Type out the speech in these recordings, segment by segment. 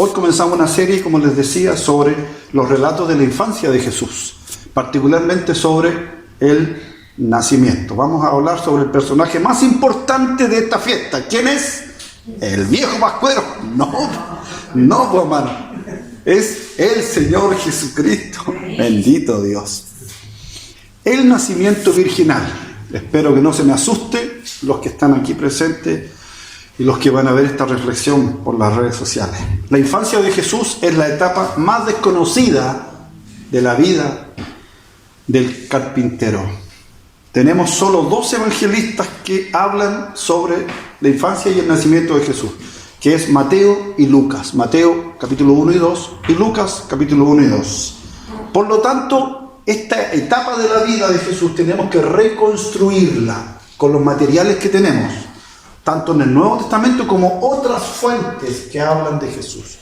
Hoy comenzamos una serie, como les decía, sobre los relatos de la infancia de Jesús, particularmente sobre el nacimiento. Vamos a hablar sobre el personaje más importante de esta fiesta. ¿Quién es? ¿El viejo pascuero? No, pues, hermano. Es el Señor Jesucristo. Bendito Dios. El nacimiento virginal. Espero que no se me asuste los que están aquí presentes y los que van a ver esta reflexión por las redes sociales. La infancia de Jesús es la etapa más desconocida de la vida del carpintero. Tenemos solo 2 evangelistas que hablan sobre la infancia y el nacimiento de Jesús, que es Mateo y Lucas. Mateo capítulo 1 y 2 y Lucas capítulo 1 y 2. Por lo tanto, esta etapa de la vida de Jesús tenemos que reconstruirla con los materiales que tenemos, tanto en el Nuevo Testamento como otras fuentes que hablan de Jesús.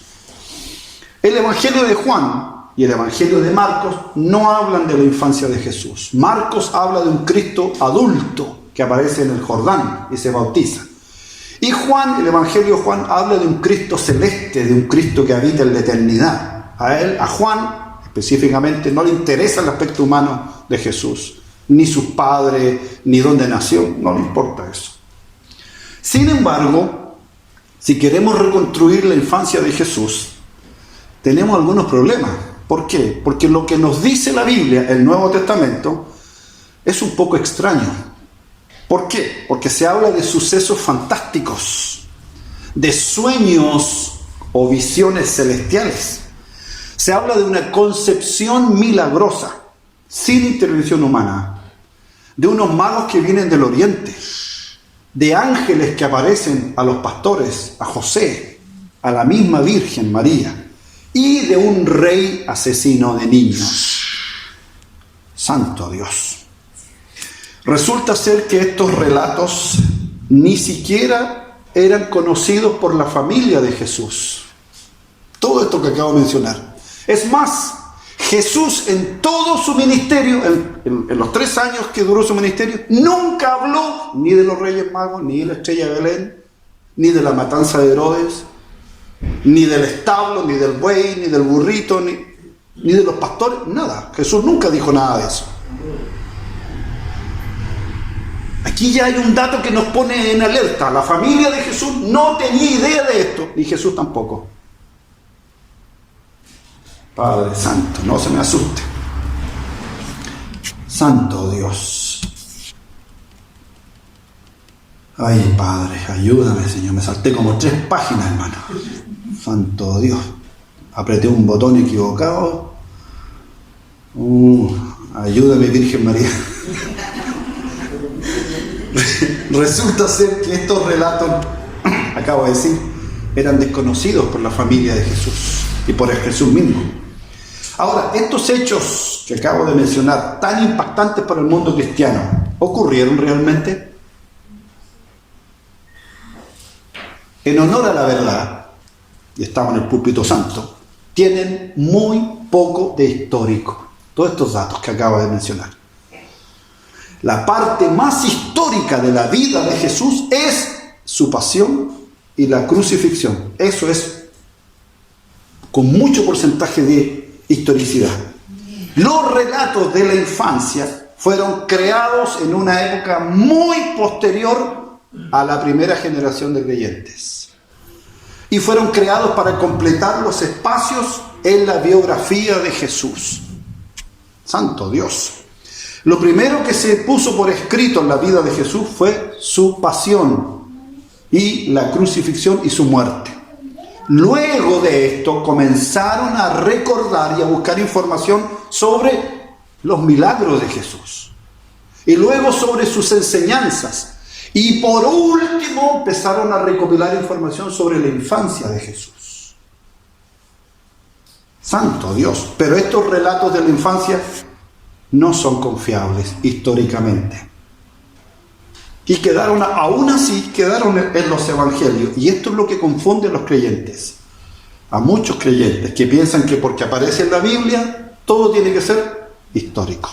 El Evangelio de Juan y el Evangelio de Marcos no hablan de la infancia de Jesús. Marcos habla de un Cristo adulto que aparece en el Jordán y se bautiza. Y Juan, el Evangelio de Juan, habla de un Cristo celeste, de un Cristo que habita en la eternidad. A Juan específicamente no le interesa el aspecto humano de Jesús, ni sus padres, ni dónde nació, no le importa eso. Sin embargo, si queremos reconstruir la infancia de Jesús, tenemos algunos problemas. ¿Por qué? Porque lo que nos dice la Biblia, el Nuevo Testamento, es un poco extraño. ¿Por qué? Porque se habla de sucesos fantásticos, de sueños o visiones celestiales. Se habla de una concepción milagrosa, sin intervención humana, de unos magos que vienen del oriente, de ángeles que aparecen a los pastores, a José, a la misma Virgen María, y de un rey asesino de niños. Santo Dios. Resulta ser que estos relatos ni siquiera eran conocidos por la familia de Jesús. Todo esto que acabo de mencionar. Es más, Jesús en todo su ministerio, en los 3 años que duró su ministerio, nunca habló ni de los Reyes Magos, ni de la estrella de Belén, ni de la matanza de Herodes, ni del establo, ni del buey, ni del burrito, ni de los pastores, nada. Jesús nunca dijo nada de eso. Aquí ya hay un dato que nos pone en alerta. La familia de Jesús no tenía idea de esto, ni Jesús tampoco. Padre Santo, no se me asuste. Santo Dios. Ay, Padre, ayúdame, Señor. Me salté como 3 páginas, hermano. Santo Dios. Apreté un botón equivocado. Ayúdame, Virgen María. Resulta ser que estos relatos, acabo de decir, eran desconocidos por la familia de Jesús y por el Jesús mismo. Ahora, estos hechos que acabo de mencionar, tan impactantes para el mundo cristiano, ¿ocurrieron realmente? En honor a la verdad, y estamos en el púlpito santo, tienen muy poco de histórico. Todos estos datos que acabo de mencionar. La parte más histórica de la vida de Jesús es su pasión y la crucifixión. Eso es con mucho porcentaje de historicidad. Los relatos de la infancia fueron creados en una época muy posterior a la primera generación de creyentes. Y fueron creados para completar los espacios en la biografía de Jesús. Santo Dios. Lo primero que se puso por escrito en la vida de Jesús fue su pasión y la crucifixión y su muerte. Luego de esto comenzaron a recordar y a buscar información sobre los milagros de Jesús. Y luego sobre sus enseñanzas. Y por último empezaron a recopilar información sobre la infancia de Jesús. Santo Dios. Pero estos relatos de la infancia no son confiables históricamente. Y aún así quedaron en los evangelios. Y esto es lo que confunde a los creyentes. A muchos creyentes que piensan que porque aparece en la Biblia, todo tiene que ser histórico.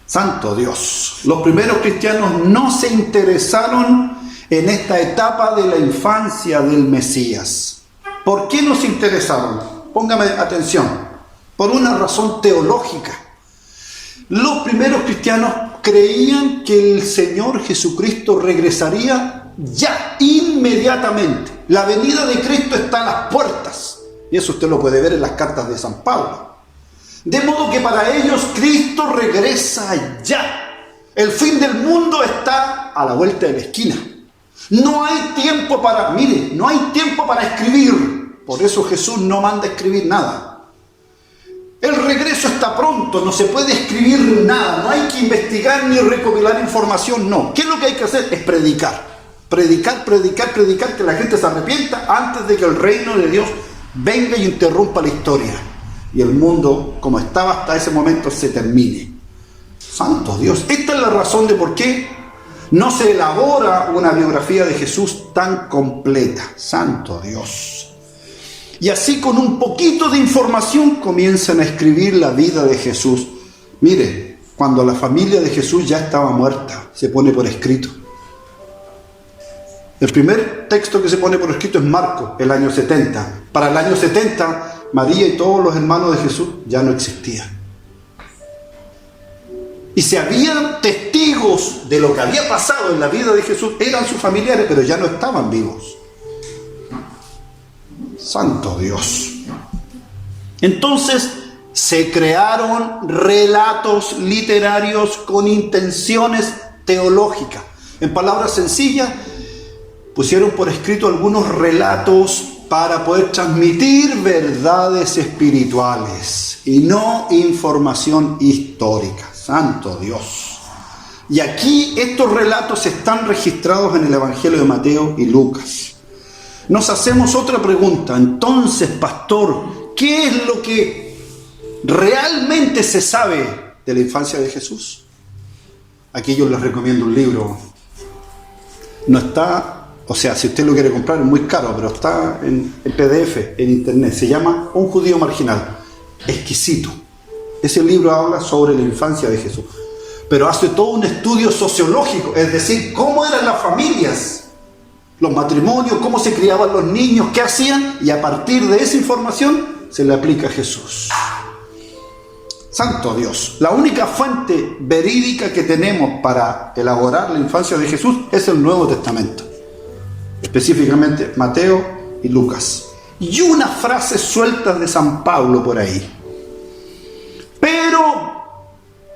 Santo Dios. Los primeros cristianos no se interesaron en esta etapa de la infancia del Mesías. ¿Por qué nos interesaron? Póngame atención. Por una razón teológica. Los primeros cristianos creían que el Señor Jesucristo regresaría ya, inmediatamente. La venida de Cristo está a las puertas. Y eso usted lo puede ver en las cartas de San Pablo. De modo que para ellos Cristo regresa ya. El fin del mundo está a la vuelta de la esquina. No hay tiempo para, mire, no hay tiempo para escribir. Por eso Jesús no manda a escribir nada. El regreso está pronto, no se puede escribir nada, no hay que investigar ni recopilar información, no. ¿Qué es lo que hay que hacer? Es predicar. Predicar, que la gente se arrepienta antes de que el reino de Dios venga y interrumpa la historia. Y el mundo, como estaba hasta ese momento, se termine. Santo Dios. Esta es la razón de por qué no se elabora una biografía de Jesús tan completa. Santo Dios. Y así con un poquito de información comienzan a escribir la vida de Jesús. Mire, cuando la familia de Jesús ya estaba muerta, se pone por escrito. El primer texto que se pone por escrito es Marcos, el año 70. Para el año 70, María y todos los hermanos de Jesús ya no existían. Y si habían testigos de lo que había pasado en la vida de Jesús, eran sus familiares, pero ya no estaban vivos. Santo Dios. Entonces se crearon relatos literarios con intenciones teológicas. En palabras sencillas, pusieron por escrito algunos relatos para poder transmitir verdades espirituales y no información histórica. Santo Dios. Y aquí estos relatos están registrados en el Evangelio de Mateo y Lucas. Nos hacemos otra pregunta. Entonces, pastor, ¿qué es lo que realmente se sabe de la infancia de Jesús? Aquí yo les recomiendo un libro. No está, o sea, si usted lo quiere comprar es muy caro, pero está en PDF, en internet. Se llama Un judío marginal. Exquisito. Ese libro habla sobre la infancia de Jesús. Pero hace todo un estudio sociológico, es decir, cómo eran las familias, los matrimonios, cómo se criaban los niños, qué hacían, y a partir de esa información se le aplica a Jesús. Santo Dios. La única fuente verídica que tenemos para elaborar la infancia de Jesús es el Nuevo Testamento, específicamente Mateo y Lucas, y unas frases sueltas de San Pablo por ahí.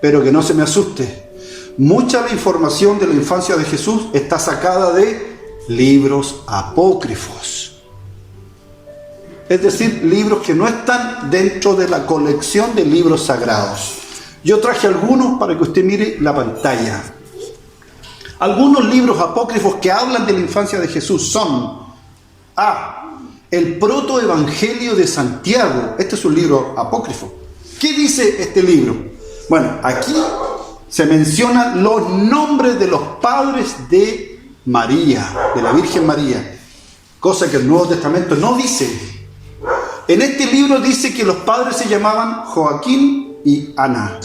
Pero que no se me asuste, mucha de la información de la infancia de Jesús está sacada de libros apócrifos, es decir, libros que no están dentro de la colección de libros sagrados. Yo traje algunos para que usted mire la pantalla. Algunos libros apócrifos que hablan de la infancia de Jesús son el Protoevangelio de Santiago. Este es un libro apócrifo. ¿Qué dice este libro? Bueno, aquí se mencionan los nombres de los padres de María, de la Virgen María, cosa que el Nuevo Testamento no dice. En este libro dice que los padres se llamaban Joaquín y Ana.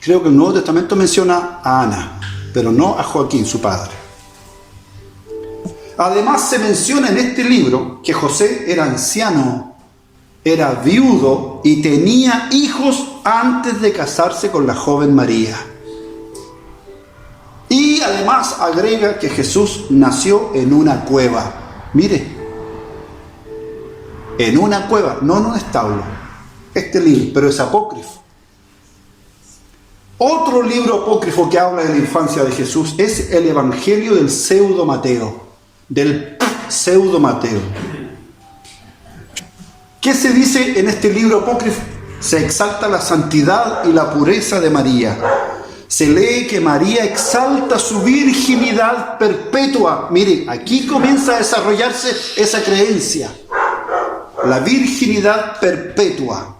Creo que el Nuevo Testamento menciona a Ana, pero no a Joaquín, su padre. Además se menciona en este libro que José era anciano, era viudo y tenía hijos antes de casarse con la joven María. Y además agrega que Jesús nació en una cueva. Mire, en una cueva, no en un establo. Este libro, pero es apócrifo. Otro libro apócrifo que habla de la infancia de Jesús es el Evangelio del Pseudo Mateo. Del Pseudo Mateo. ¿Qué se dice en este libro apócrifo? Se exalta la santidad y la pureza de María. Se lee que María exalta su virginidad perpetua. Mire, aquí comienza a desarrollarse esa creencia. La virginidad perpetua.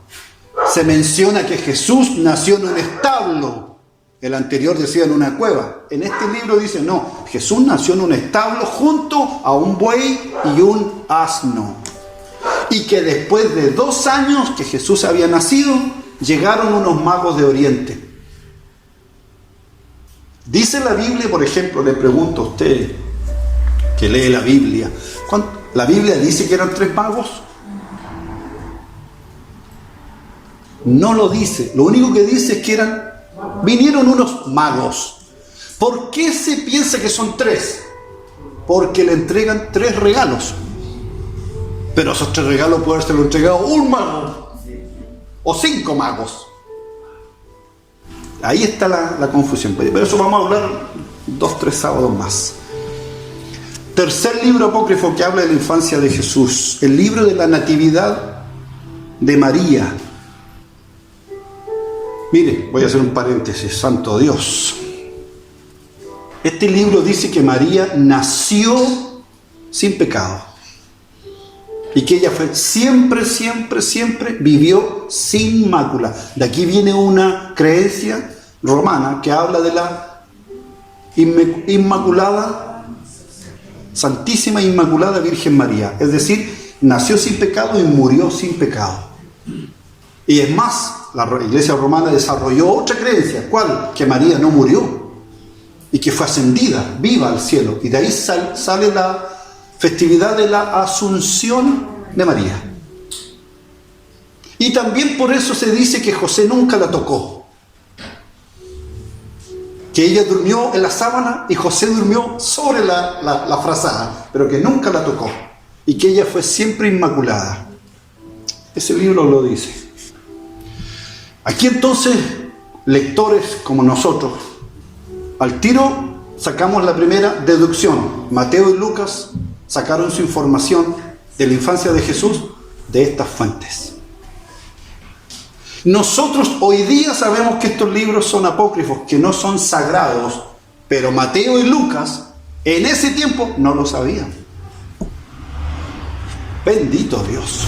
Se menciona que Jesús nació en un establo. El anterior decía en una cueva. En este libro dice, no, Jesús nació en un establo junto a un buey y un asno. Y que después de 2 años que Jesús había nacido, llegaron unos magos de Oriente. Dice la Biblia, por ejemplo, le pregunto a usted que lee la Biblia, ¿La Biblia dice que eran 3 magos? No lo dice. Lo único que dice es que vinieron unos magos. ¿Por qué se piensa que son 3? Porque le entregan 3 regalos. Pero esos 3 regalos pueden haberse entregado un mago. O 5 magos. Ahí está la confusión. Pero eso vamos a hablar 2-3 sábados más. Tercer libro apócrifo que habla de la infancia de Jesús. El libro de la Natividad de María. Mire, voy a hacer un paréntesis. Santo Dios. Este libro dice que María nació sin pecado. Y que ella fue siempre vivió sin mácula. De aquí viene una creencia romana que habla de la Inmaculada, Santísima Inmaculada Virgen María. Es decir, nació sin pecado y murió sin pecado. Y es más, la Iglesia romana desarrolló otra creencia. ¿Cuál? Que María no murió y que fue ascendida, viva al cielo. Y de ahí sale la festividad de la Asunción de María. Y también por eso se dice que José nunca la tocó. Que ella durmió en la sábana y José durmió sobre la frazada, pero que nunca la tocó. Y que ella fue siempre inmaculada. Ese libro lo dice. Aquí entonces, lectores como nosotros, al tiro sacamos la primera deducción. Mateo y Lucas sacaron su información de la infancia de Jesús de estas fuentes. Nosotros hoy día sabemos que estos libros son apócrifos, que no son sagrados, pero Mateo y Lucas en ese tiempo no lo sabían. Bendito Dios.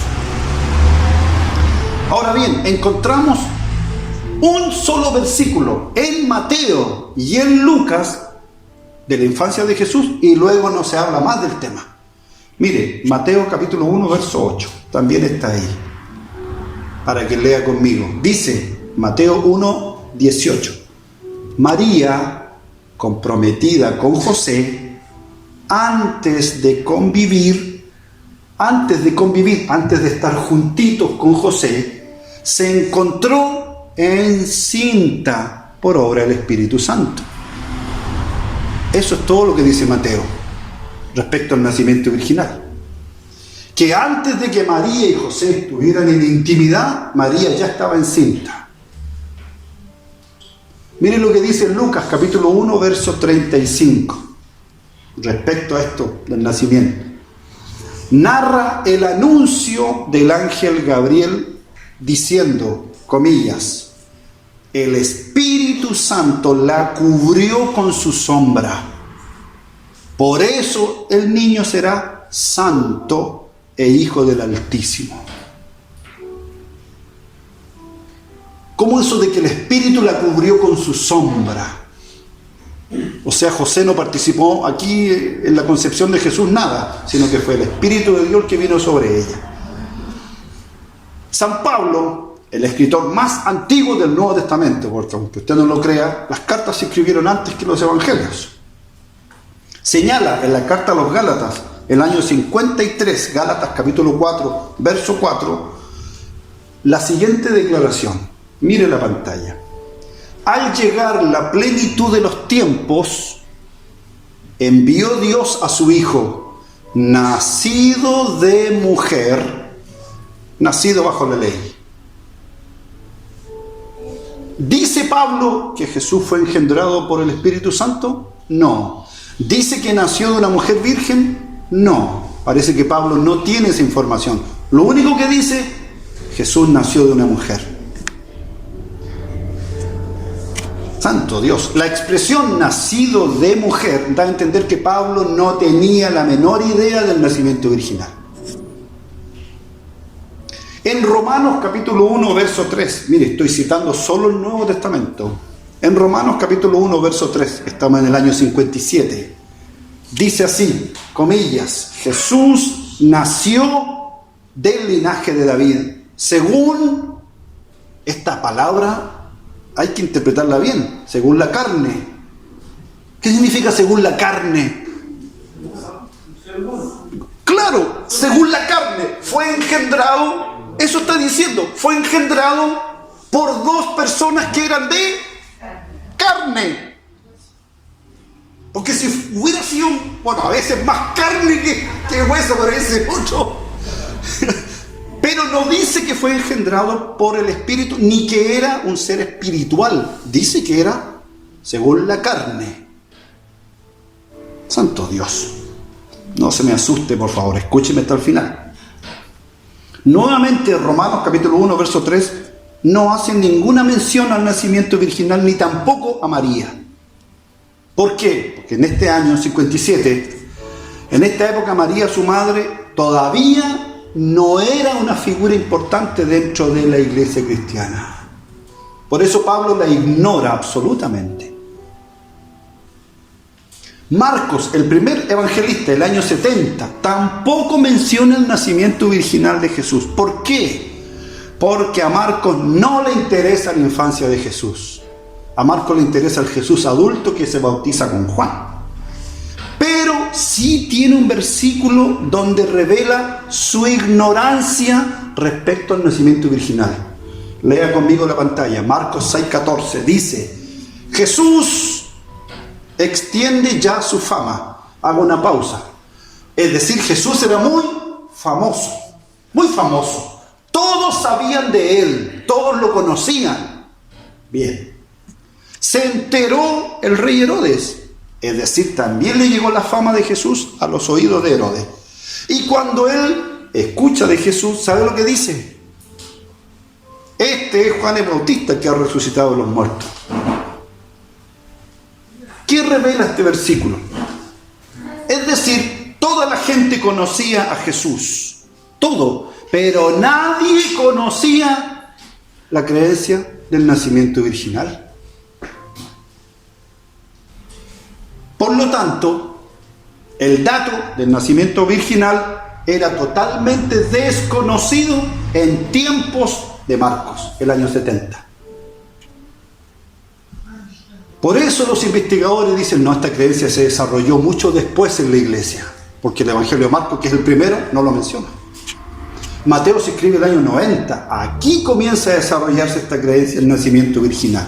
Ahora bien, encontramos un solo versículo en Mateo y en Lucas de la infancia de Jesús y luego no se habla más del tema. Mire, Mateo capítulo 1, verso 8, también está ahí, para que lea conmigo. Dice, Mateo 1, 18, María, comprometida con José, antes de estar juntitos con José, se encontró encinta por obra del Espíritu Santo. Eso es todo lo que dice Mateo respecto al nacimiento virginal. Que antes de que María y José estuvieran en intimidad, María ya estaba encinta. Miren lo que dice Lucas capítulo 1, verso 35, respecto a esto del nacimiento. Narra el anuncio del ángel Gabriel diciendo, comillas, el Espíritu Santo la cubrió con su sombra. Por eso el niño será santo e hijo del Altísimo. ¿Cómo eso de que el Espíritu la cubrió con su sombra? O sea, José no participó aquí en la concepción de Jesús nada, sino que fue el Espíritu de Dios que vino sobre ella. San Pablo, el escritor más antiguo del Nuevo Testamento, porque aunque usted no lo crea, las cartas se escribieron antes que los evangelios. Señala en la carta a los Gálatas, el año 53, Gálatas capítulo 4, verso 4, la siguiente declaración. Mire la pantalla. Al llegar la plenitud de los tiempos, envió Dios a su Hijo, nacido de mujer, nacido bajo la ley. ¿Dice Pablo que Jesús fue engendrado por el Espíritu Santo? No. ¿Dice que nació de una mujer virgen? No. Parece que Pablo no tiene esa información. Lo único que dice, Jesús nació de una mujer. Santo Dios. La expresión nacido de mujer da a entender que Pablo no tenía la menor idea del nacimiento virginal. En Romanos capítulo 1, verso 3, mire, estoy citando solo el Nuevo Testamento. En Romanos capítulo 1, verso 3, estamos en el año 57. Dice así, comillas, Jesús nació del linaje de David. Según esta palabra, hay que interpretarla bien, según la carne. ¿Qué significa según la carne? Claro, según la carne, fue engendrado, eso está diciendo, fue engendrado por dos personas que eran de carne. Porque si hubiera sido, bueno, a veces más carne que hueso, pero ese es mucho. Pero no dice que fue engendrado por el Espíritu, ni que era un ser espiritual. Dice que era según la carne. Santo Dios. No se me asuste, por favor, escúcheme hasta el final. Nuevamente, Romanos capítulo 1, verso 3, no hacen ninguna mención al nacimiento virginal, ni tampoco a María. ¿Por qué? Porque en este año 57, en esta época María, su madre, todavía no era una figura importante dentro de la iglesia cristiana. Por eso Pablo la ignora absolutamente. Marcos, el primer evangelista del año 70, tampoco menciona el nacimiento virginal de Jesús. ¿Por qué? Porque a Marcos no le interesa la infancia de Jesús. A Marcos le interesa el Jesús adulto que se bautiza con Juan. Pero sí tiene un versículo donde revela su ignorancia respecto al nacimiento virginal. Lea conmigo la pantalla. Marcos 6:14 dice: Jesús extiende ya su fama. Hago una pausa. Es decir, Jesús era muy famoso, muy famoso. Todos sabían de él, todos lo conocían. Bien. Se enteró el rey Herodes. Es decir, también le llegó la fama de Jesús a los oídos de Herodes. Y cuando él escucha de Jesús, ¿sabe lo que dice? Este es Juan el Bautista que ha resucitado de los muertos. ¿Qué revela este versículo? Es decir, toda la gente conocía a Jesús. Todo. Pero nadie conocía la creencia del nacimiento virginal. Por lo tanto, el dato del nacimiento virginal era totalmente desconocido en tiempos de Marcos, el año 70. Por eso los investigadores dicen, no, esta creencia se desarrolló mucho después en la iglesia, porque el Evangelio de Marcos, que es el primero, no lo menciona. Mateo se escribe el año 90. Aquí comienza a desarrollarse esta creencia del nacimiento virginal.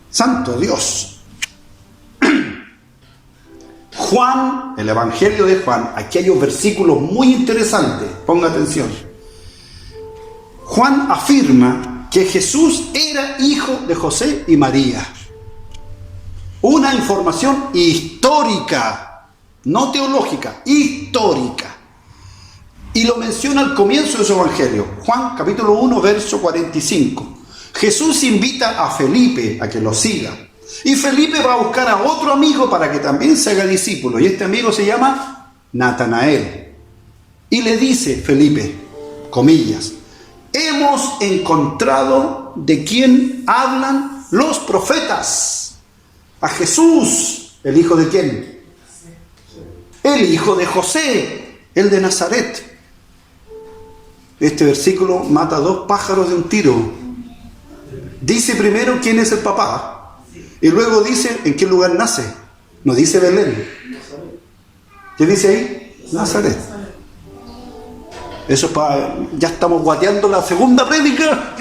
¡Santo Dios! Juan, el Evangelio de Juan, aquí hay un versículo muy interesante, ponga atención. Juan afirma que Jesús era hijo de José y María. Una información histórica, no teológica, histórica. Y lo menciona al comienzo de su Evangelio, Juan capítulo 1, verso 45. Jesús invita a Felipe a que lo siga. Y Felipe va a buscar a otro amigo para que también se haga discípulo. Y este amigo se llama Natanael. Y le dice Felipe, comillas, hemos encontrado de quien hablan los profetas. A Jesús, ¿el hijo de quién? El hijo de José, el de Nazaret. Este versículo mata dos pájaros de un tiro. Dice primero quién es el papá. Y luego dice en qué lugar nace. No dice Belén. ¿Qué dice ahí? Nazaret. Eso es para... Ya estamos guateando la segunda prédica.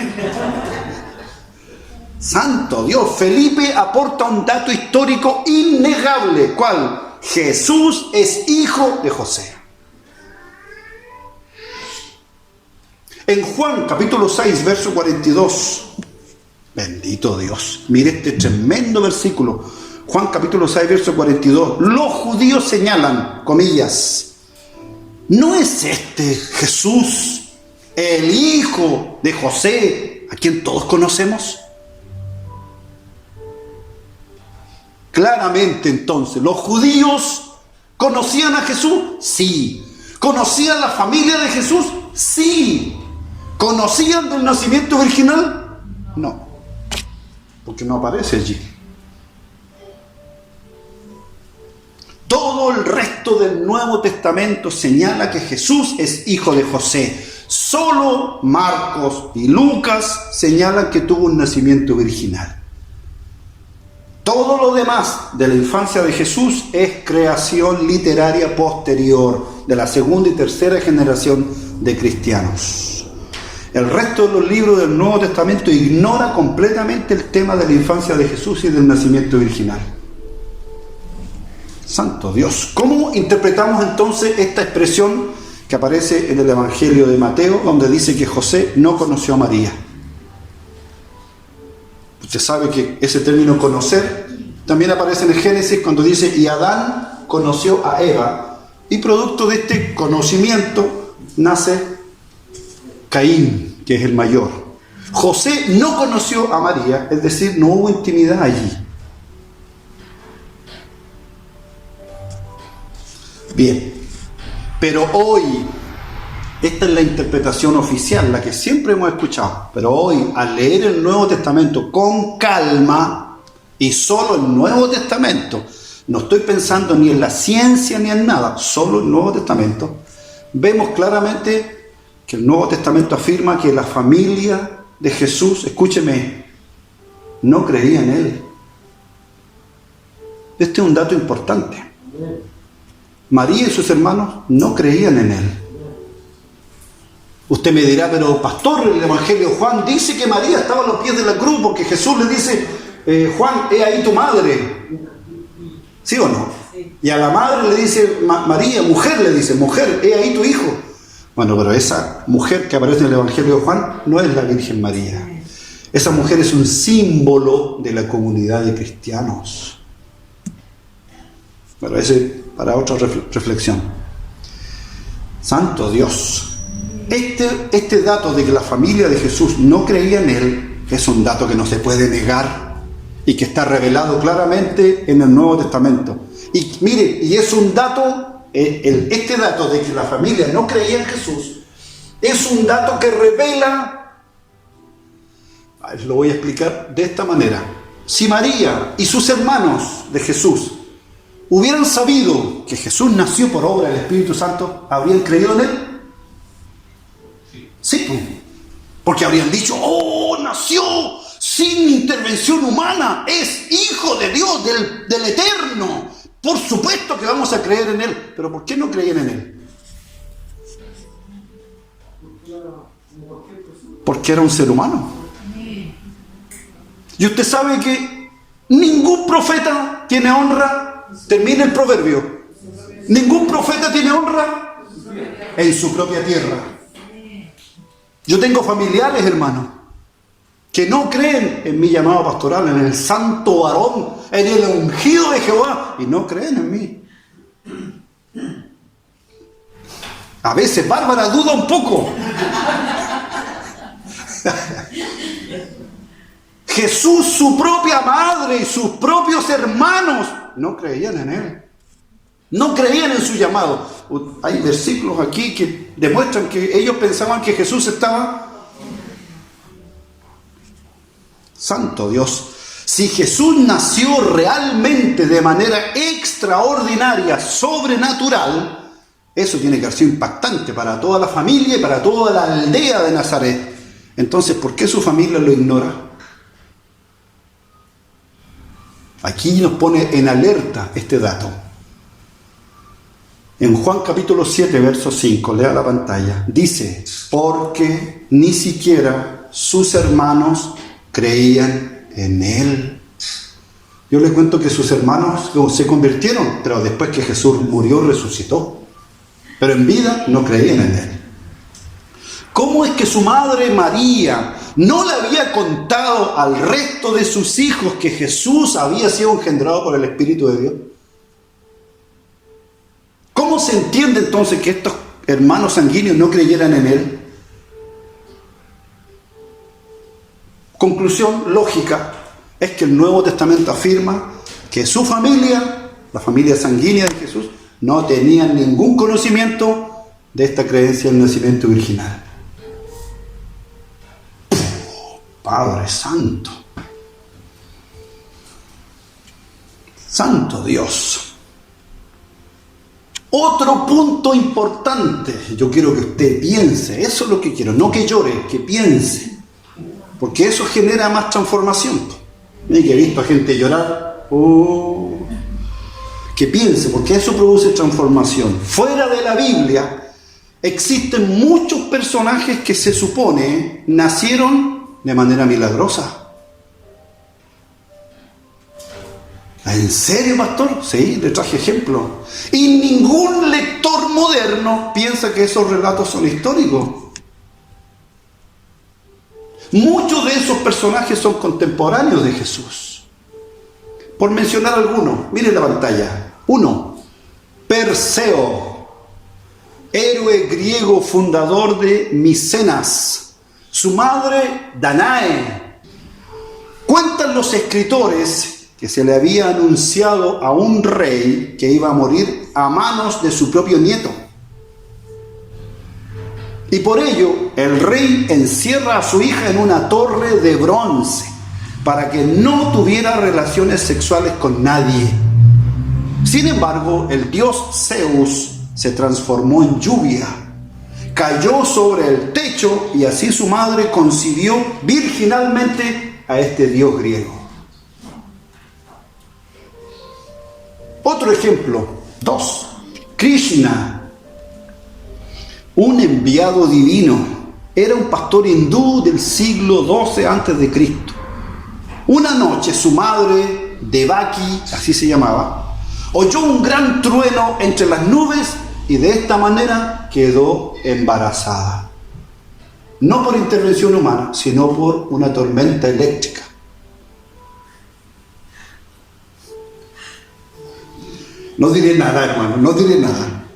Santo Dios. Felipe aporta un dato histórico innegable. ¿Cuál? Jesús es hijo de José. En Juan capítulo 6, verso 42... Bendito Dios. Mire este tremendo versículo. Juan capítulo 6, verso 42. Los judíos señalan, comillas, ¿no es este Jesús, el hijo de José, a quien todos conocemos? Claramente entonces, ¿los judíos conocían a Jesús? Sí. ¿Conocían la familia de Jesús? Sí. ¿Conocían del nacimiento virginal? No. Porque no aparece allí. Todo el resto del Nuevo Testamento señala que Jesús es hijo de José. Solo Marcos y Lucas señalan que tuvo un nacimiento virginal. Todo lo demás de la infancia de Jesús es creación literaria posterior de la segunda y tercera generación de cristianos. El resto de los libros del Nuevo Testamento ignora completamente el tema de la infancia de Jesús y del nacimiento virginal. Santo Dios. ¿Cómo interpretamos entonces esta expresión que aparece en el Evangelio de Mateo, donde dice que José no conoció a María? Usted sabe que ese término conocer también aparece en el Génesis cuando dice y Adán conoció a Eva, y producto de este conocimiento nace Caín, que es el mayor. José no conoció a María, es decir, no hubo intimidad allí. Bien, pero hoy, esta es la interpretación oficial, la que siempre hemos escuchado, pero hoy al leer el Nuevo Testamento con calma, y solo el Nuevo Testamento, no estoy pensando ni en la ciencia ni en nada, solo el Nuevo Testamento, vemos claramente que el Nuevo Testamento afirma que la familia de Jesús, escúcheme, no creía en Él. Este es un dato importante. María y sus hermanos no creían en Él. Usted me dirá, pero pastor, el Evangelio de Juan dice que María estaba a los pies de la cruz porque Jesús le dice, Juan, he ahí tu madre. ¿Sí o no? Y a la madre le dice, María, mujer, le dice, mujer, he ahí tu hijo. Bueno, pero esa mujer que aparece en el Evangelio de Juan no es la Virgen María. Esa mujer es un símbolo de la comunidad de cristianos. Pero ese para otra reflexión. Santo Dios. Este dato de que la familia de Jesús no creía en Él es un dato que no se puede negar y que está revelado claramente en el Nuevo Testamento. Y mire, y es un dato, este dato de que la familia no creía en Jesús, es un dato que revela, lo voy a explicar de esta manera. Si María y sus hermanos de Jesús hubieran sabido que Jesús nació por obra del Espíritu Santo, ¿habrían creído en Él? Sí, porque habrían dicho, oh, nació sin intervención humana, es hijo de Dios, del Eterno. Por supuesto que vamos a creer en Él. Pero ¿por qué no creían en Él? Porque era un ser humano. Y usted sabe que ningún profeta tiene honra. Termina el proverbio. Ningún profeta tiene honra en su propia tierra. Yo tengo familiares, hermanos, que no creen en mi llamado pastoral, en el santo varón, en el ungido de Jehová, y no creen en mí. A veces Bárbara duda un poco. Jesús, su propia madre y sus propios hermanos no creían en Él. No creían en su llamado. Hay versículos aquí que demuestran que ellos pensaban que Jesús estaba... Santo Dios. Si Jesús nació realmente de manera extraordinaria, sobrenatural, eso tiene que ser impactante para toda la familia y para toda la aldea de Nazaret. Entonces, ¿por qué su familia lo ignora? Aquí nos pone en alerta este dato. En Juan capítulo 7, verso 5, lea la pantalla, dice, porque ni siquiera sus hermanos creían en Él. Yo les cuento que sus hermanos se convirtieron, pero después que Jesús murió, resucitó. Pero en vida no creían en Él. ¿Cómo es que su madre María no le había contado al resto de sus hijos que Jesús había sido engendrado por el Espíritu de Dios? ¿Cómo se entiende entonces que estos hermanos sanguíneos no creyeran en Él? Conclusión lógica es que el Nuevo Testamento afirma que su familia, la familia sanguínea de Jesús, no tenían ningún conocimiento de esta creencia del nacimiento virginal. Padre Santo. Santo Dios. Otro punto importante, yo quiero que usted piense, eso es lo que quiero, no que llore, que piense, porque eso genera más transformación. Y que he visto a gente llorar Que piense, porque eso produce transformación. Fuera de la Biblia existen muchos personajes que se supone nacieron de manera milagrosa. ¿En serio, pastor? Sí, le traje ejemplo. Y ningún lector moderno piensa que esos relatos son históricos. Muchos de esos personajes son contemporáneos de Jesús. Por mencionar algunos, miren la pantalla. 1. Perseo, héroe griego fundador de Micenas. Su madre, Danae. Cuentan los escritores que se le había anunciado a un rey que iba a morir a manos de su propio nieto. Y por ello, el rey encierra a su hija en una torre de bronce para que no tuviera relaciones sexuales con nadie. Sin embargo, el dios Zeus se transformó en lluvia, cayó sobre el techo y así su madre concibió virginalmente a este dios griego. Otro ejemplo, 2. Krishna, un enviado divino, era un pastor hindú del siglo XII a.C. Una noche su madre, Devaki, así se llamaba, oyó un gran trueno entre las nubes y de esta manera quedó embarazada. No por intervención humana, sino por una tormenta eléctrica. No diré nada, hermano, no diré nada.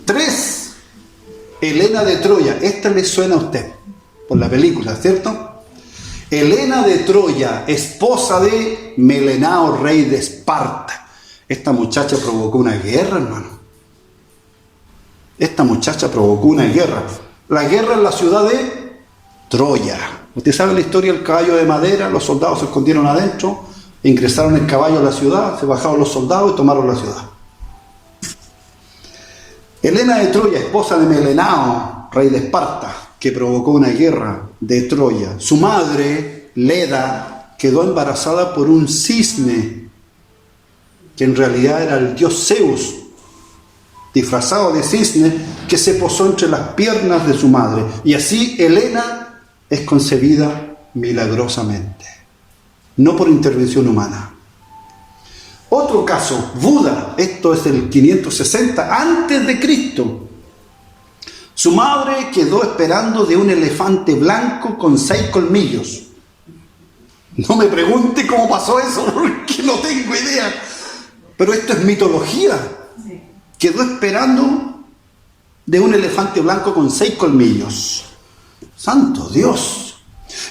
3. Helena de Troya. Esta le suena a usted por la película, ¿cierto? Helena de Troya, esposa de Melenao, rey de Esparta. Esta muchacha provocó una guerra, hermano. Esta muchacha provocó una guerra. La guerra en la ciudad de Troya. Usted sabe la historia del caballo de madera. Los soldados se escondieron adentro. Ingresaron el caballo a la ciudad, se bajaron los soldados y tomaron la ciudad. Helena de Troya, esposa de Melenao, rey de Esparta, que provocó una guerra de Troya. Su madre, Leda, quedó embarazada por un cisne, que en realidad era el dios Zeus, disfrazado de cisne, que se posó entre las piernas de su madre. Y así Helena es concebida milagrosamente. No por intervención humana. Otro caso, Buda, esto es el 560 antes de Cristo. Su madre quedó esperando de un elefante blanco con 6 colmillos. No me pregunte cómo pasó eso, porque no tengo idea. Pero esto es mitología. Quedó esperando de un elefante blanco con 6 colmillos. ¡Santo Dios!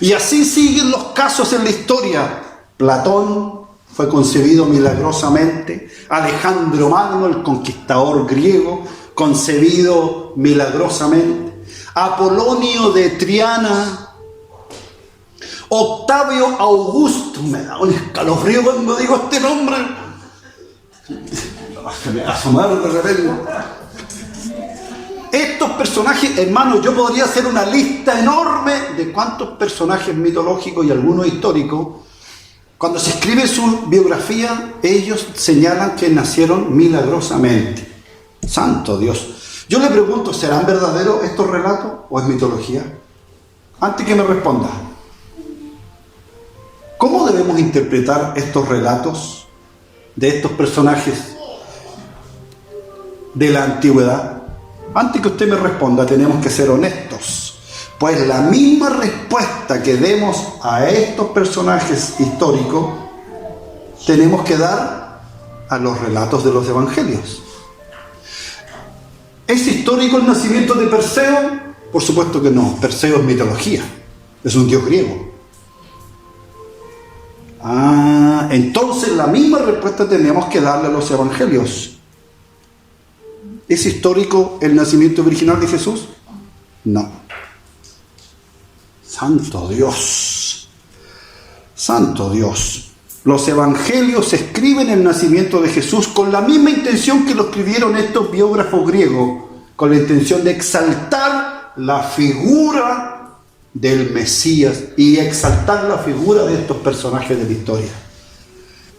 Y así siguen los casos en la historia. Platón fue concebido milagrosamente. Alejandro Magno, el conquistador griego, concebido milagrosamente. Apolonio de Triana. Octavio Augusto. Me da un escalofrío cuando digo este nombre. Se me asomaron de repente. Estos personajes, hermanos, yo podría hacer una lista enorme de cuántos personajes mitológicos y algunos históricos, cuando se escribe su biografía, ellos señalan que nacieron milagrosamente. ¡Santo Dios! Yo le pregunto, ¿serán verdaderos estos relatos o es mitología? Antes que me responda, ¿cómo debemos interpretar estos relatos de estos personajes de la antigüedad? Antes que usted me responda, tenemos que ser honestos, pues la misma respuesta que demos a estos personajes históricos, tenemos que dar a los relatos de los evangelios. ¿Es histórico el nacimiento de Perseo? Por supuesto que no. Perseo es mitología, es un dios griego. Entonces la misma respuesta tenemos que darle a los evangelios. ¿Es histórico el nacimiento virginal de Jesús? No. ¡Santo Dios! ¡Santo Dios! Los evangelios escriben el nacimiento de Jesús con la misma intención que lo escribieron estos biógrafos griegos, con la intención de exaltar la figura del Mesías y exaltar la figura de estos personajes de la historia.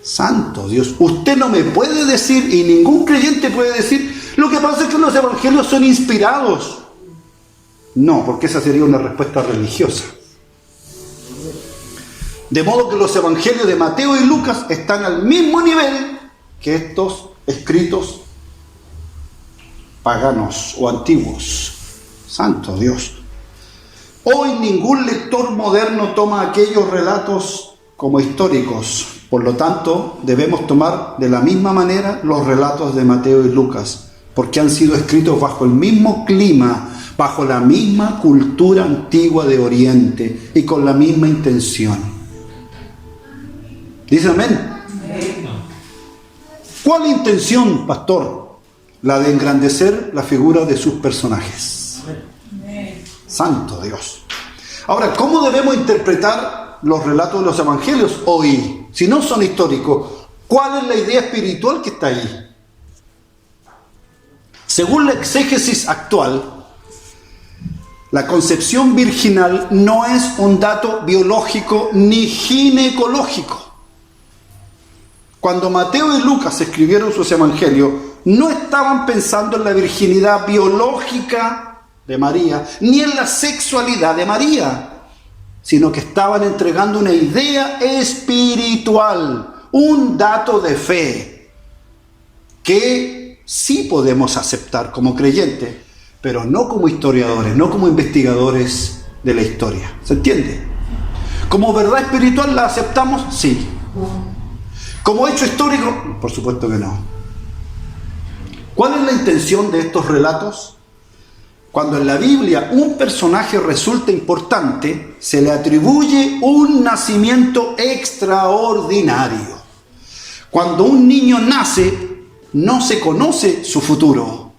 Santo Dios, usted no me puede decir, y ningún creyente puede decir, lo que pasa es que los evangelios son inspirados. No, porque esa sería una respuesta religiosa. De modo que los evangelios de Mateo y Lucas están al mismo nivel que estos escritos paganos o antiguos. Santo Dios. Hoy ningún lector moderno toma aquellos relatos como históricos. Por lo tanto, debemos tomar de la misma manera los relatos de Mateo y Lucas, porque han sido escritos bajo el mismo clima, bajo la misma cultura antigua de Oriente y con la misma intención. ¿Dice amén? ¿Cuál intención, pastor? La de engrandecer la figura de sus personajes. Santo Dios. Ahora, ¿cómo debemos interpretar los relatos de los evangelios hoy? Si no son históricos, ¿cuál es la idea espiritual que está ahí? Según la exégesis actual, la concepción virginal no es un dato biológico ni ginecológico. Cuando Mateo y Lucas escribieron sus evangelios, no estaban pensando en la virginidad biológica de María, ni en la sexualidad de María, sino que estaban entregando una idea espiritual, un dato de fe, que sí podemos aceptar como creyentes, pero no como historiadores, no como investigadores de la historia. ¿Se entiende? ¿Como verdad espiritual la aceptamos? Sí. ¿Como hecho histórico? Por supuesto que no. ¿Cuál es la intención de estos relatos? Cuando en la Biblia un personaje resulta importante, se le atribuye un nacimiento extraordinario. Cuando un niño nace, no se conoce su futuro,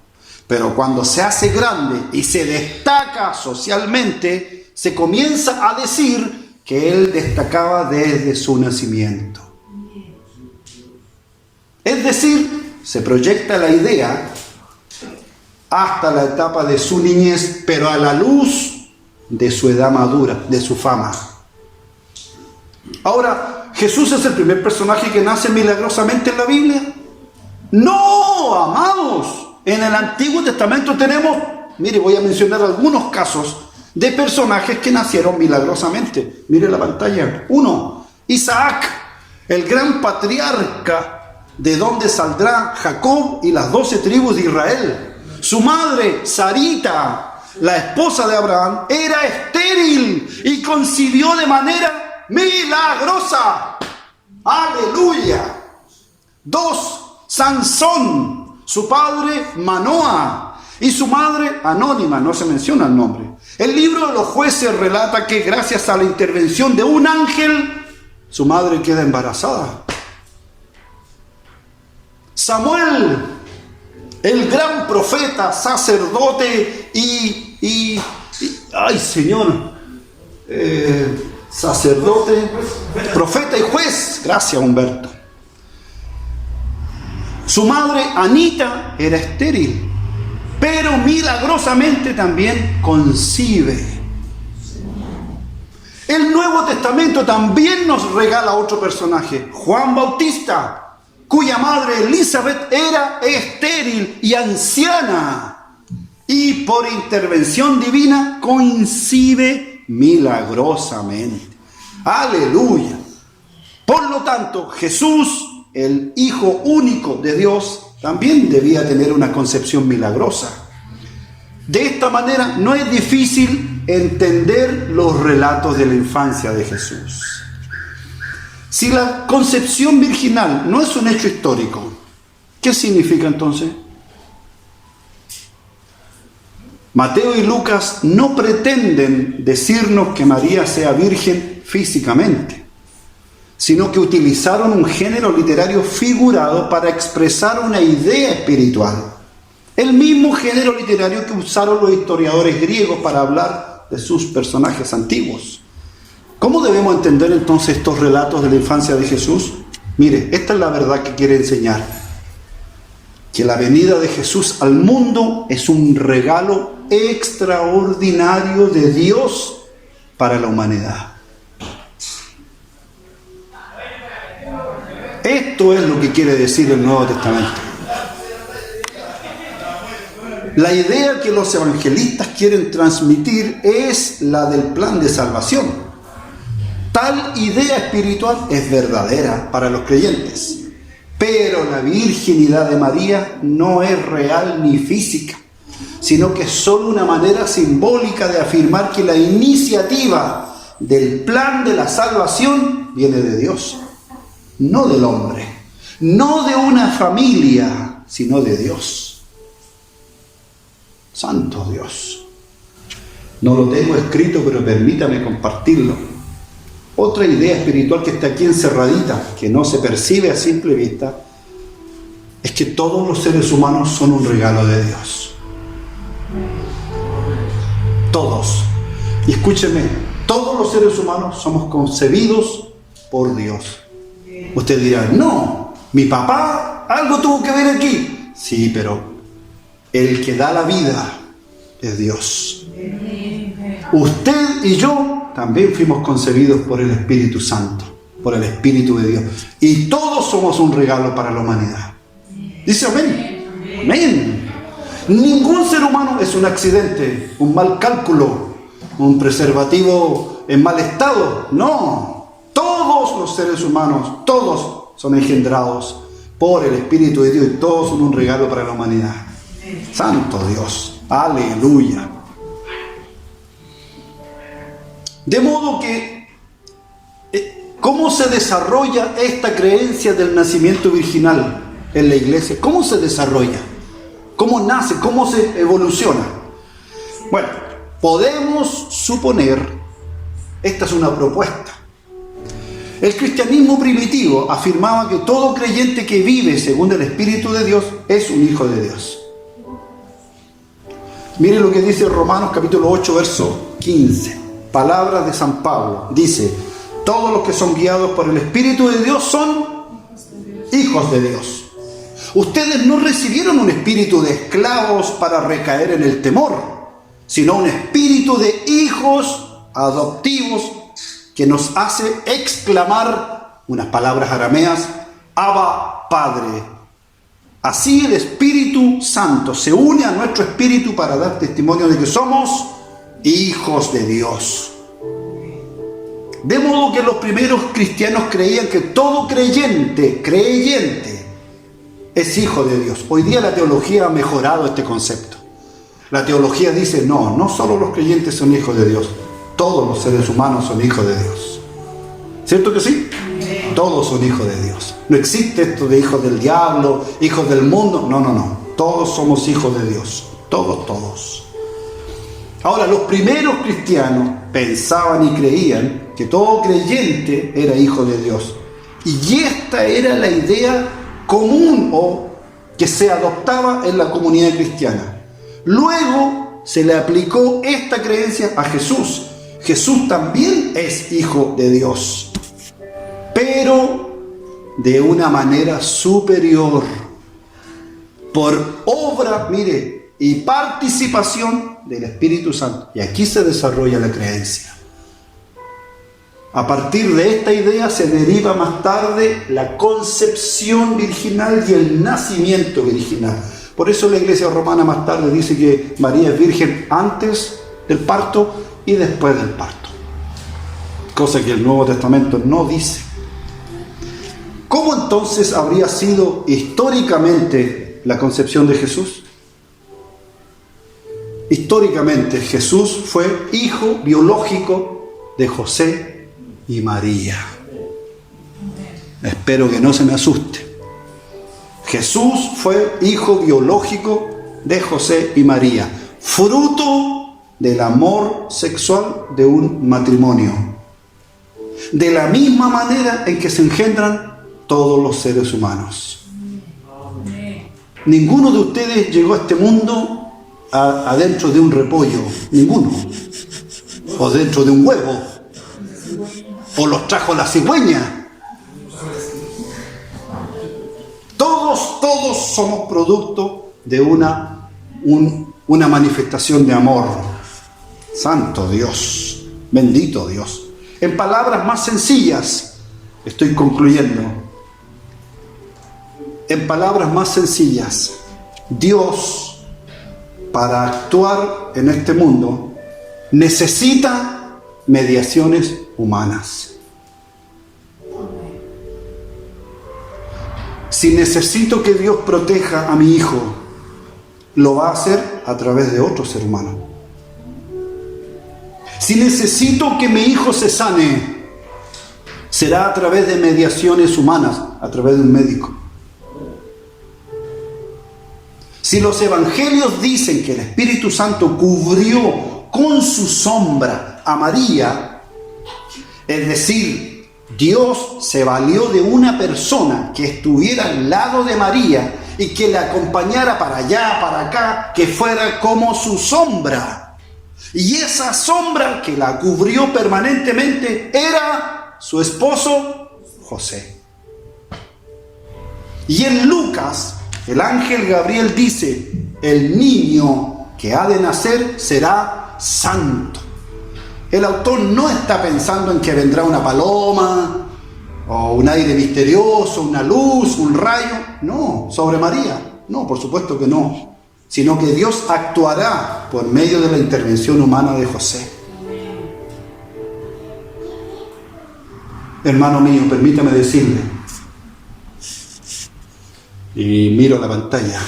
pero cuando se hace grande y se destaca socialmente, se comienza a decir que él destacaba desde su nacimiento. Es decir, se proyecta la idea hasta la etapa de su niñez, pero a la luz de su edad madura, de su fama. Ahora, ¿Jesús es el primer personaje que nace milagrosamente en la Biblia? No, amados. En el Antiguo Testamento tenemos, mire, voy a mencionar algunos casos de personajes que nacieron milagrosamente. Mire la pantalla. 1. Isaac, el gran patriarca, de donde saldrá Jacob y las 12 tribus de Israel. Su madre, Sarita, la esposa de Abraham, era estéril y concibió de manera milagrosa. ¡Aleluya! 2. Sansón, su padre, Manoa, y su madre, anónima, no se menciona el nombre. El libro de los Jueces relata que gracias a la intervención de un ángel, su madre queda embarazada. Samuel, el gran profeta, sacerdote sacerdote, profeta y juez. Gracias, Humberto. Su madre, Anita, era estéril, pero milagrosamente también concibe. El Nuevo Testamento también nos regala otro personaje, Juan Bautista, cuya madre Elizabeth era estéril y anciana, y por intervención divina concibe milagrosamente. ¡Aleluya! Por lo tanto, Jesús, el Hijo único de Dios, también debía tener una concepción milagrosa. De esta manera, no es difícil entender los relatos de la infancia de Jesús. Si la concepción virginal no es un hecho histórico, ¿qué significa entonces? Mateo y Lucas no pretenden decirnos que María sea virgen físicamente, sino que utilizaron un género literario figurado para expresar una idea espiritual. El mismo género literario que usaron los historiadores griegos para hablar de sus personajes antiguos. ¿Cómo debemos entender entonces estos relatos de la infancia de Jesús? Mire, esta es la verdad que quiere enseñar. Que la venida de Jesús al mundo es un regalo extraordinario de Dios para la humanidad. Esto es lo que quiere decir el Nuevo Testamento. La idea que los evangelistas quieren transmitir es la del plan de salvación. Tal idea espiritual es verdadera para los creyentes, pero la virginidad de María no es real ni física, sino que es solo una manera simbólica de afirmar que la iniciativa del plan de la salvación viene de Dios, no del hombre, no de una familia, sino de Dios. Santo Dios. No lo tengo escrito, pero permítame compartirlo. Otra idea espiritual que está aquí encerradita, que no se percibe a simple vista, es que todos los seres humanos son un regalo de Dios. Todos. Y escúcheme, todos los seres humanos somos concebidos por Dios. Usted dirá, no, mi papá algo tuvo que ver aquí. Sí, pero el que da la vida es Dios. Usted y yo también fuimos concebidos por el Espíritu Santo, por el Espíritu de Dios. Y todos somos un regalo para la humanidad. Dice amén. Amén. Ningún ser humano es un accidente, un mal cálculo, un preservativo en mal estado. No. Todos los seres humanos, todos son engendrados por el Espíritu de Dios y todos son un regalo para la humanidad. Santo Dios, aleluya. De modo que, ¿cómo se desarrolla esta creencia del nacimiento virginal en la iglesia? ¿Cómo se desarrolla? ¿Cómo nace? ¿Cómo se evoluciona? Bueno, podemos suponer, esta es una propuesta. El cristianismo primitivo afirmaba que todo creyente que vive según el Espíritu de Dios es un hijo de Dios. Mire lo que dice Romanos capítulo 8, verso 15. Palabras de San Pablo. Dice, todos los que son guiados por el Espíritu de Dios son hijos de Dios. Ustedes no recibieron un espíritu de esclavos para recaer en el temor, sino un espíritu de hijos adoptivos que nos hace exclamar unas palabras arameas, Abba, Padre. Así el Espíritu Santo se une a nuestro espíritu para dar testimonio de que somos hijos de Dios. De modo que los primeros cristianos creían que todo creyente es hijo de Dios. Hoy día la teología ha mejorado este concepto. La teología dice, no solo los creyentes son hijos de Dios, todos los seres humanos son hijos de Dios. ¿Cierto que sí? Todos son hijos de Dios. No existe esto de hijos del diablo, hijos del mundo. No. Todos somos hijos de Dios. Todos. Ahora, los primeros cristianos pensaban y creían que todo creyente era hijo de Dios. Y esta era la idea común o que se adoptaba en la comunidad cristiana. Luego se le aplicó esta creencia a Jesús. Jesús también es hijo de Dios, pero de una manera superior, por obra, mire, y participación del Espíritu Santo. Y aquí se desarrolla la creencia. A partir de esta idea se deriva más tarde la concepción virginal y el nacimiento virginal. Por eso la Iglesia romana más tarde dice que María es virgen antes del parto y después del parto. Cosa que el Nuevo Testamento no dice. ¿Cómo entonces habría sido históricamente la concepción de Jesús? Históricamente Jesús fue hijo biológico de José y María. Espero que no se me asuste. Jesús fue hijo biológico de José y María, fruto del amor sexual de un matrimonio. De la misma manera en que se engendran todos los seres humanos. Ninguno de ustedes llegó a este mundo adentro de un repollo, ninguno. O dentro de un huevo. O los trajo la cigüeña. Todos somos producto de una manifestación de amor. Santo Dios, bendito Dios. En palabras más sencillas, estoy concluyendo. En palabras más sencillas, Dios, para actuar en este mundo, necesita mediaciones humanas. Si necesito que Dios proteja a mi hijo, lo va a hacer a través de otro ser humano. Si necesito que mi hijo se sane, será a través de mediaciones humanas, a través de un médico. Si los evangelios dicen que el Espíritu Santo cubrió con su sombra a María, es decir, Dios se valió de una persona que estuviera al lado de María y que la acompañara para allá, para acá, que fuera como su sombra. Y esa sombra que la cubrió permanentemente era su esposo José. Y en Lucas, el ángel Gabriel dice, el niño que ha de nacer será santo. El autor no está pensando en que vendrá una paloma, o un aire misterioso, una luz, un rayo. No, sobre María. No, por supuesto que no. Sino que Dios actuará por medio de la intervención humana de José. Hermano mío, permítame decirle, y miro la pantalla,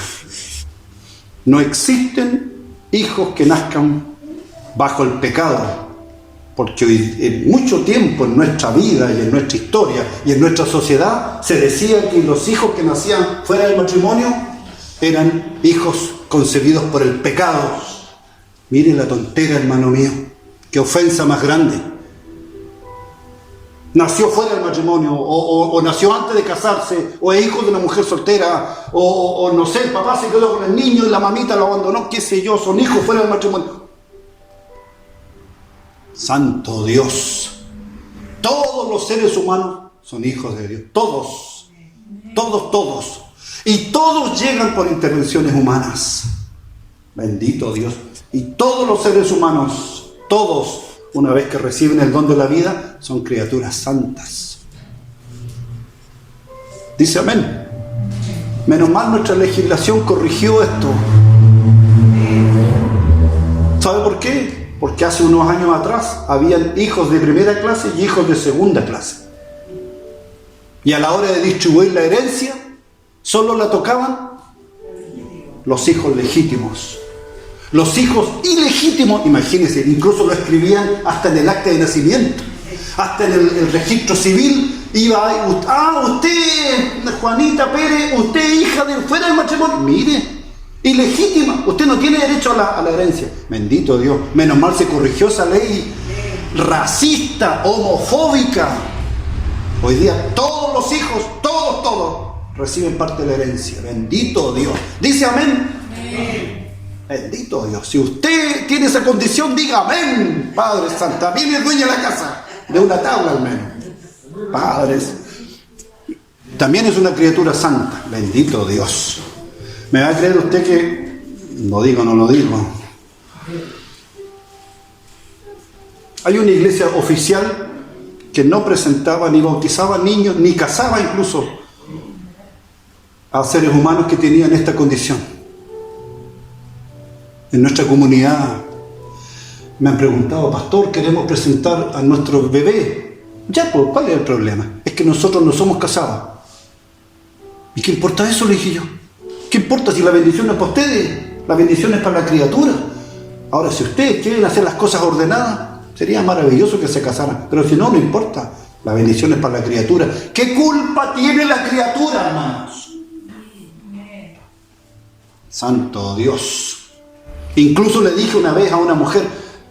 no existen hijos que nazcan bajo el pecado, porque en mucho tiempo en nuestra vida y en nuestra historia y en nuestra sociedad se decía que los hijos que nacían fuera del matrimonio eran hijos concebidos por el pecado. Mire la tontera, hermano mío, qué ofensa más grande. Nació fuera del matrimonio, o nació antes de casarse, o es hijo de una mujer soltera, o no sé, el papá se quedó con el niño y la mamita lo abandonó, qué sé yo, son hijos fuera del matrimonio. Santo Dios, todos los seres humanos son hijos de Dios, todos, y todos llegan por intervenciones humanas, bendito Dios, y todos los seres humanos, todos, una vez que reciben el don de la vida, son criaturas santas. Dice amén. Menos mal nuestra legislación corrigió esto. ¿Sabe por qué? Porque hace unos años atrás habían hijos de primera clase y hijos de segunda clase. Y a la hora de distribuir la herencia, solo la tocaban los hijos legítimos. Los hijos ilegítimos, imagínense, incluso lo escribían hasta en el acta de nacimiento, hasta en el registro civil, iba, usted, Juanita Pérez, usted hija de fuera del matrimonio, mire, ilegítima, usted no tiene derecho a la herencia. Bendito Dios, menos mal se corrigió esa ley racista, homofóbica. Hoy día todos los hijos, todos reciben parte de la herencia. Bendito Dios. Dice amén. Bendito Dios. Si usted tiene esa condición, diga amén. Padre Santo, también es dueña de la casa, de una tabla al menos. Padres, también es una criatura santa. Bendito Dios. ¿Me va a creer usted que lo digo o no lo digo? Hay una iglesia oficial que no presentaba ni bautizaba niños, ni casaba incluso a seres humanos que tenían esta condición. En nuestra comunidad me han preguntado, pastor, queremos presentar a nuestro bebé. Ya, pues, ¿cuál es el problema? Es que nosotros no somos casados. ¿Y qué importa eso? Le dije yo. ¿Qué importa si la bendición es para ustedes? La bendición es para la criatura. Ahora, si ustedes quieren hacer las cosas ordenadas, sería maravilloso que se casaran. Pero si no, no importa. La bendición es para la criatura. ¿Qué culpa tiene la criatura, hermanos? Santo Dios. Incluso le dije una vez a una mujer,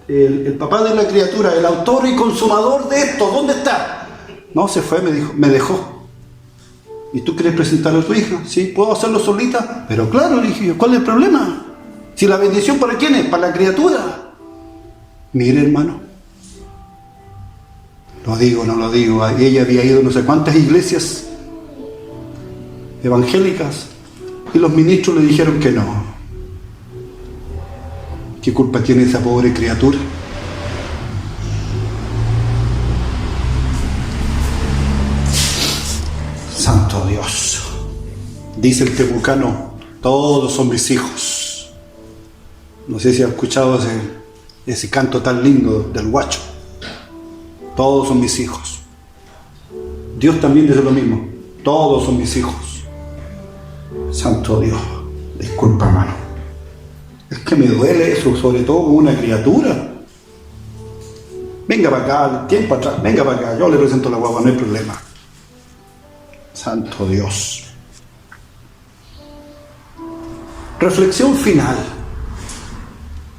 el papá de la criatura, el autor y consumador de esto, ¿dónde está? No, se fue, me dejó. ¿Y tú quieres presentarle a tu hija? Sí, ¿puedo hacerlo solita? Pero claro, le dije yo, ¿cuál es el problema? Si la bendición, ¿para quién es? Para la criatura. Mire, hermano, lo digo, no lo digo, ella había ido a no sé cuántas iglesias evangélicas y los ministros le dijeron que no. ¿Qué culpa tiene esa pobre criatura? Santo Dios. Dice el temucano, todos son mis hijos. No sé si has escuchado ese canto tan lindo del huacho. Todos son mis hijos. Dios también dice lo mismo. Todos son mis hijos. Santo Dios, disculpa, hermano. Es que me duele eso, sobre todo con una criatura. Venga para acá, tiempo atrás, venga para acá, yo le presento la guagua, no hay problema. Santo Dios. Reflexión final.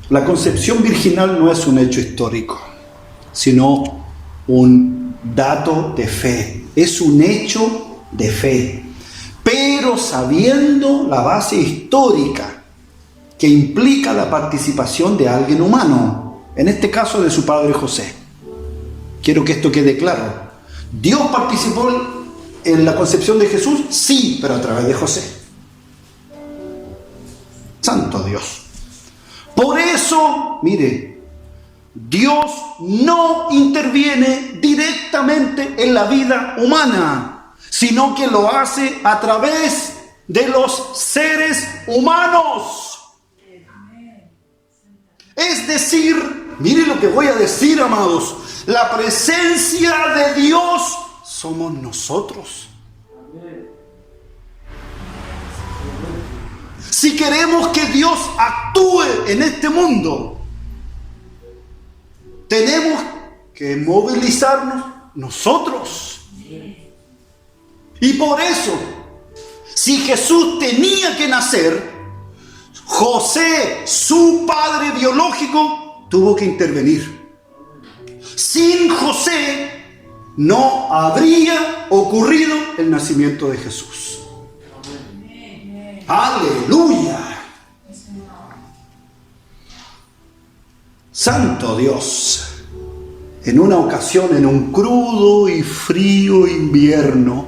La concepción virginal no es un hecho histórico, sino un dato de fe. Es un hecho de fe. Pero sabiendo la base histórica que implica la participación de alguien humano, en este caso de su padre José. Quiero que esto quede claro. ¿Dios participó en la concepción de Jesús? Sí, pero a través de José. Santo Dios. Por eso, mire, Dios no interviene directamente en la vida humana, sino que lo hace a través de los seres humanos. Es decir, mire lo que voy a decir, amados, la presencia de Dios somos nosotros. Si queremos que Dios actúe en este mundo, tenemos que movilizarnos nosotros. Y por eso, si Jesús tenía que nacer, José, su padre biológico, tuvo que intervenir. Sin José no habría ocurrido el nacimiento de Jesús. ¡Aleluya! Santo Dios. En una ocasión, en un crudo y frío invierno,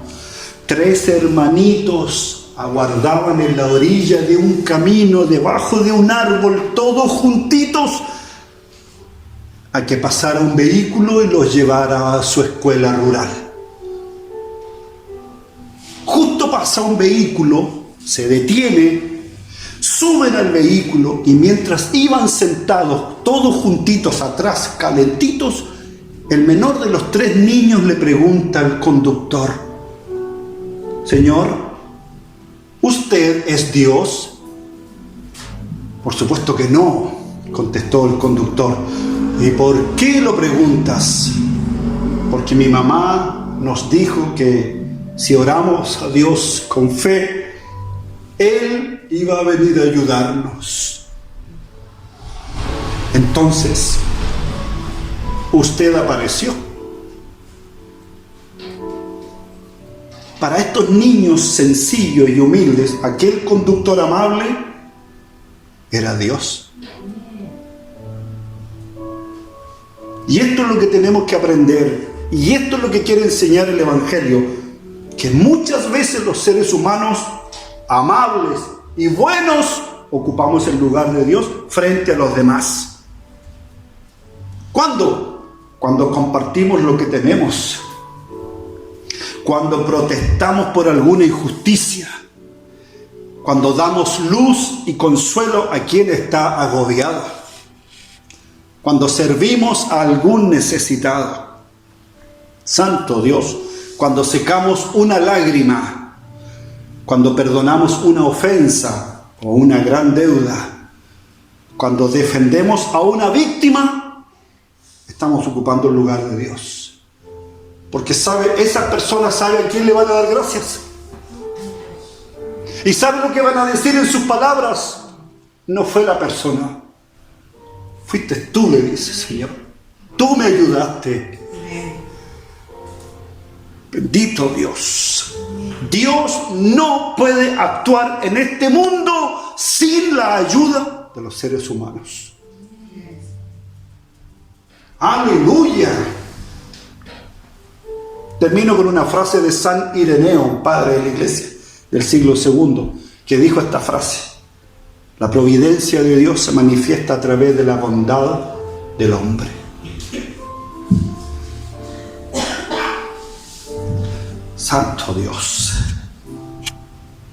3 hermanitos aguardaban en la orilla de un camino, debajo de un árbol, todos juntitos, a que pasara un vehículo y los llevara a su escuela rural. Justo pasa un vehículo, se detiene, suben al vehículo y mientras iban sentados todos juntitos atrás, calentitos, el menor de los 3 niños le pregunta al conductor: Señor, ¿usted es Dios? Por supuesto que no, contestó el conductor. ¿Y por qué lo preguntas? Porque mi mamá nos dijo que si oramos a Dios con fe, Él iba a venir a ayudarnos. Entonces, usted apareció. Para estos niños sencillos y humildes, aquel conductor amable era Dios. Y esto es lo que tenemos que aprender, y esto es lo que quiere enseñar el Evangelio, que muchas veces los seres humanos amables y buenos ocupamos el lugar de Dios frente a los demás. ¿Cuándo? Cuando compartimos lo que tenemos, cuando protestamos por alguna injusticia, cuando damos luz y consuelo a quien está agobiado, cuando servimos a algún necesitado. Santo Dios, cuando secamos una lágrima, cuando perdonamos una ofensa o una gran deuda, cuando defendemos a una víctima, estamos ocupando el lugar de Dios. Porque esa persona sabe a quién le van a dar gracias. Y sabe lo que van a decir en sus palabras. No fue la persona. Fuiste tú, le dice: Señor, tú me ayudaste. Bendito Dios. Dios no puede actuar en este mundo sin la ayuda de los seres humanos. Aleluya. Termino con una frase de San Ireneo, un padre de la iglesia del siglo II, que dijo esta frase: la providencia de Dios se manifiesta a través de la bondad del hombre. Santo Dios.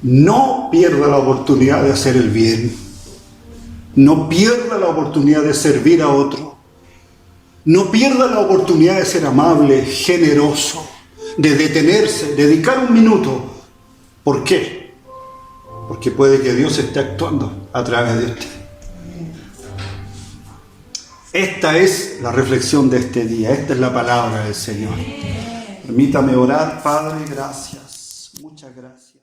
No pierda la oportunidad de hacer el bien. No pierda la oportunidad de servir a otro. No pierda la oportunidad de ser amable, generoso, de detenerse, dedicar un minuto. ¿Por qué? Porque puede que Dios esté actuando a través de usted. Esta es la reflexión de este día. Esta es la palabra del Señor. Permítame orar, Padre, gracias. Muchas gracias.